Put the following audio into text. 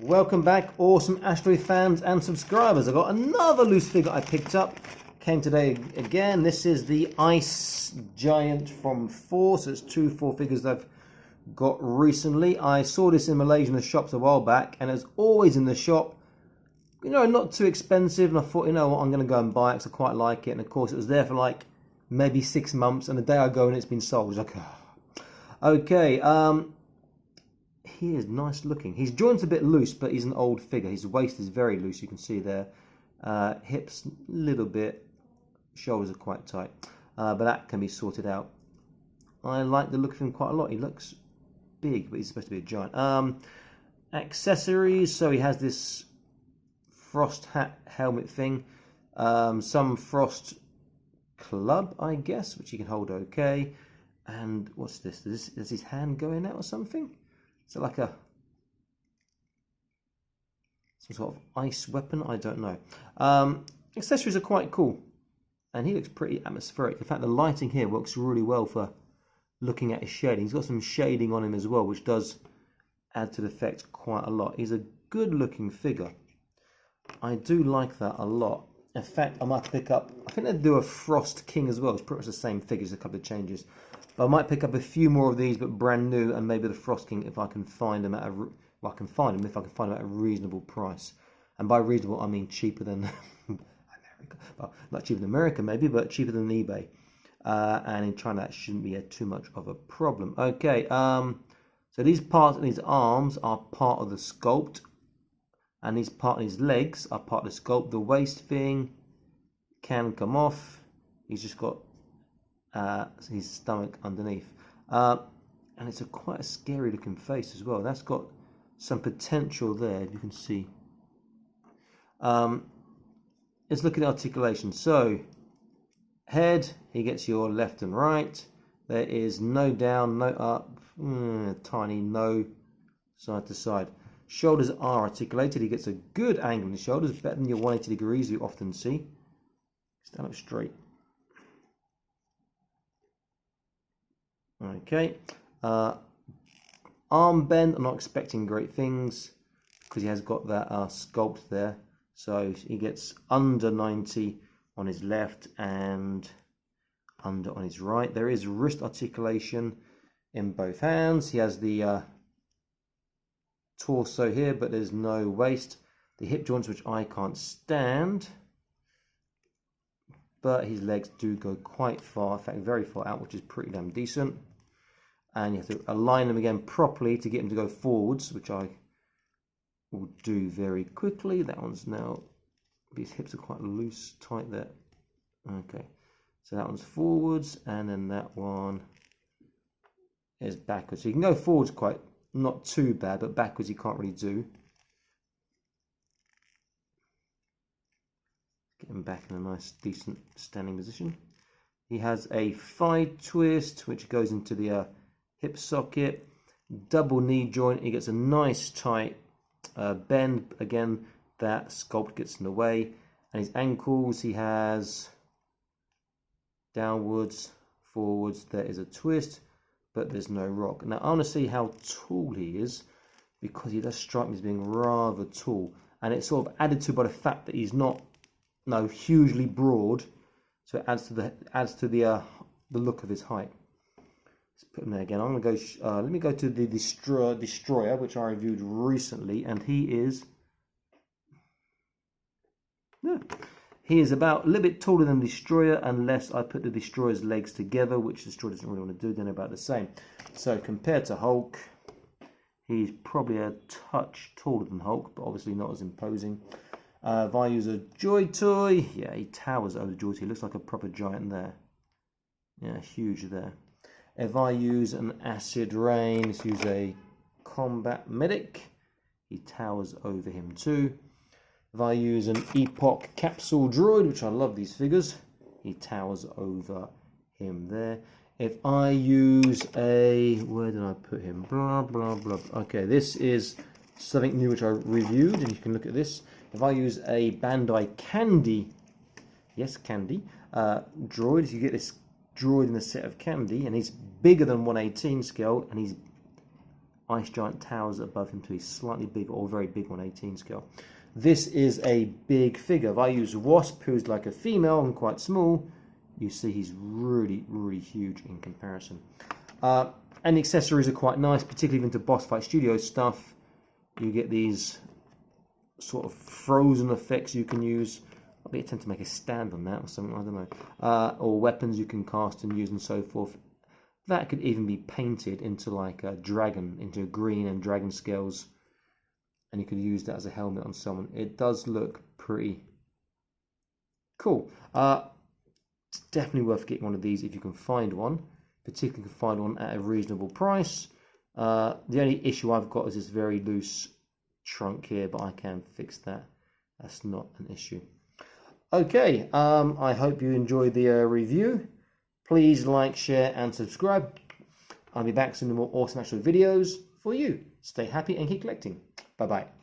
Welcome back, awesome Asteroid fans and subscribers. I've got another loose figure I picked up. Came today again. This is the Ice Giant from Thor. So it's 2 4 figures I've got recently. I saw this in Malaysia in the shops a while back, and it's always in the shop. You know, not too expensive, and I thought, you know what, I'm going to go and buy it because I quite like it. And of course, it was there for like maybe 6 months, and the day I go and it's been sold. It's like, oh. Okay. He is nice looking. His joint's a bit loose, but he's an old figure. His waist is very loose, you can see there. Hips a little bit, shoulders are quite tight, but that can be sorted out. I like the look of him quite a lot. He looks big, but he's supposed to be a giant. Accessories, so he has this frost hat helmet thing, some frost club, I guess, which he can hold okay. And what's this? Does his hand go in that or something? Is it like some sort of ice weapon? I don't know. Accessories are quite cool, and he looks pretty atmospheric. In fact, the lighting here works really well for looking at his shading. He's got some shading on him as well, which does add to the effect quite a lot. He's a good-looking figure. I do like that a lot. In fact, I might pick up, I think they do a Frost King as well. It's pretty much the same figures, a couple of changes. But I might pick up a few more of these, but brand new, and maybe the Frost King if I can find them at a, well, I can find them if I can find them at a reasonable price. And by reasonable, I mean cheaper than America. Well, not cheaper than America maybe, but cheaper than eBay. And in China, that shouldn't be too much of a problem. Okay, so these parts and these arms are part of the sculpt, and these part of his legs are part of the sculpt. The waist thing can come off. He's just got his stomach underneath, and it's quite a scary looking face as well. That's got some potential there, you can see. Let's look at the articulation. So head, he gets your left and right. There is no down, no up, tiny no side to side. Shoulders are articulated. He gets a good angle in the shoulders, better than your 180 degrees you often see. Stand up straight. Okay, arm bend, I'm not expecting great things because he has got that sculpt there. So he gets under 90 on his left and under on his right. There is wrist articulation in both hands. He has the torso here, but there's no waist. The hip joints, which I can't stand, but his legs do go quite far, in fact very far out, which is pretty damn decent. And you have to align them again properly to get him to go forwards, which I will do very quickly. That one's now, his hips are quite loose, tight there. Okay, so that one's forwards, and then that one is backwards. So you can go forwards quite, not too bad, but backwards you can't really do. Get him back in a nice, decent standing position. He has a thigh twist, which goes into the hip socket, double knee joint. He gets a nice tight bend. Again, that sculpt gets in the way. And his ankles, he has downwards, forwards. There is a twist, but there's no rock. Now I want to see how tall he is, because he does strike me as being rather tall, and it's sort of added to by the fact that he's not hugely broad, so it adds to the look of his height. Let's put him there again. I'm going to go. Let me go to the Destroyer, which I reviewed recently, and he is about a little bit taller than Destroyer, unless I put the Destroyer's legs together, which Destroyer doesn't really want to do. Then about the same. So compared to Hulk, he's probably a touch taller than Hulk, but obviously not as imposing. If I use a Joy Toy, yeah, he towers over the Joy Toy. He looks like a proper giant there. Yeah, huge there. If I use an Acid Rain, let's use a Combat Medic, he towers over him too. If I use an Epoch Capsule Droid, which I love these figures, he towers over him there. If I use a, where did I put him? Blah, blah, blah. Okay, this is something new which I reviewed, and you can look at this. If I use a Bandai Candy, yes, Candy, droid, you get this droid in a set of Candy, and he's bigger than 118 scale, and he's Ice Giant towers above him to a slightly bigger or very big 1/18 scale. This is a big figure. If I use Wasp, who's like a female and quite small, you see he's really, really huge in comparison. And the accessories are quite nice, particularly into Boss Fight Studio stuff. You get these sort of frozen effects you can use. I'll be tempted to make a stand on that or something, I don't know. Or weapons you can cast and use and so forth. That could even be painted into like a dragon, into green and dragon scales. And you could use that as a helmet on someone. It does look pretty cool. It's definitely worth getting one of these if you can find one. Particularly if you can find one at a reasonable price. The only issue I've got is this very loose trunk here, but I can fix that. That's not an issue. Okay, I hope you enjoyed the review. Please like, share and subscribe. I'll be back soon with more awesome actual videos for you. Stay happy and keep collecting. Bye bye.